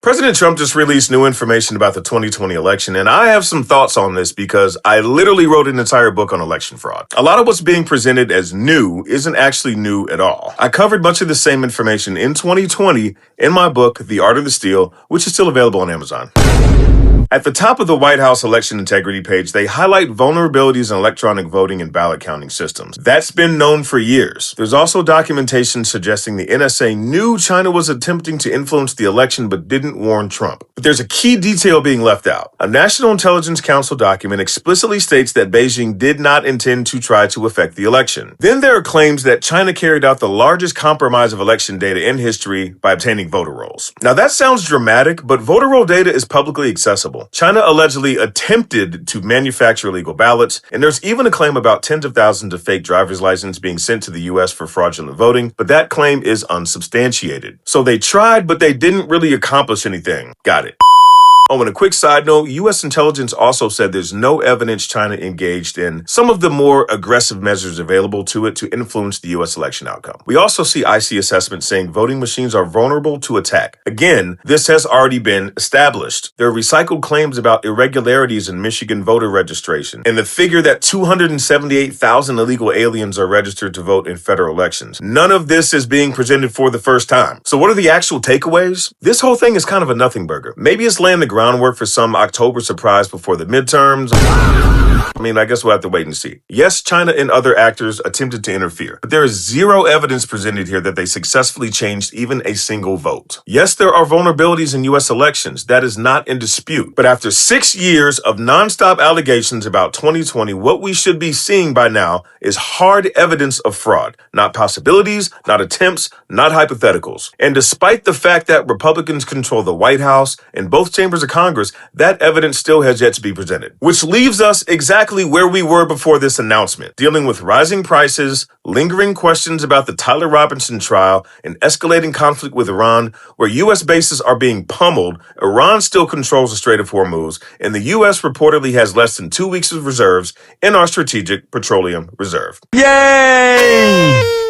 President Trump just released new information about the 2020 election, and I have some thoughts on this because I literally wrote an entire book on election fraud. A lot of what's being presented as new isn't actually new at all. I covered much of the same information in 2020 in my book, The Art of the Steal, which is still available on Amazon. At the top of the White House election integrity page, they highlight vulnerabilities in electronic voting and ballot counting systems. That's been known for years. There's also documentation suggesting the NSA knew China was attempting to influence the election but didn't warn Trump. But there's a key detail being left out. A National Intelligence Council document explicitly states that Beijing did not intend to try to affect the election. Then there are claims that China carried out the largest compromise of election data in history by obtaining voter rolls. Now that sounds dramatic, but voter roll data is publicly accessible. China allegedly attempted to manufacture illegal ballots, and there's even a claim about tens of thousands of fake driver's licenses being sent to the U.S. for fraudulent voting, but that claim is unsubstantiated. So they tried, but they didn't really accomplish anything. Got it. Oh, and a quick side note, U.S. intelligence also said there's no evidence China engaged in some of the more aggressive measures available to it to influence the U.S. election outcome. We also see IC assessments saying voting machines are vulnerable to attack. Again, this has already been established. There are recycled claims about irregularities in Michigan voter registration, and the figure that 278,000 illegal aliens are registered to vote in federal elections. None of this is being presented for the first time. So what are the actual takeaways? This whole thing is kind of a nothing burger. Maybe it's laying the groundwork for some October surprise before the midterms. I guess we'll have to wait and see. Yes, China and other actors attempted to interfere, but there is zero evidence presented here that they successfully changed even a single vote. Yes, there are vulnerabilities in U.S. elections. That is not in dispute. But after 6 years of nonstop allegations about 2020, what we should be seeing by now is hard evidence of fraud. Not possibilities, not attempts, not hypotheticals. And despite the fact that Republicans control the White House and both chambers of Congress, that evidence still has yet to be presented. Which leaves us exactly where we were before this announcement, dealing with rising prices, lingering questions about the Tyler Robinson trial, and escalating conflict with Iran, where U.S. bases are being pummeled. Iran still controls the Strait of Hormuz, and the U.S. reportedly has less than 2 weeks of reserves in our strategic petroleum reserve. Yay!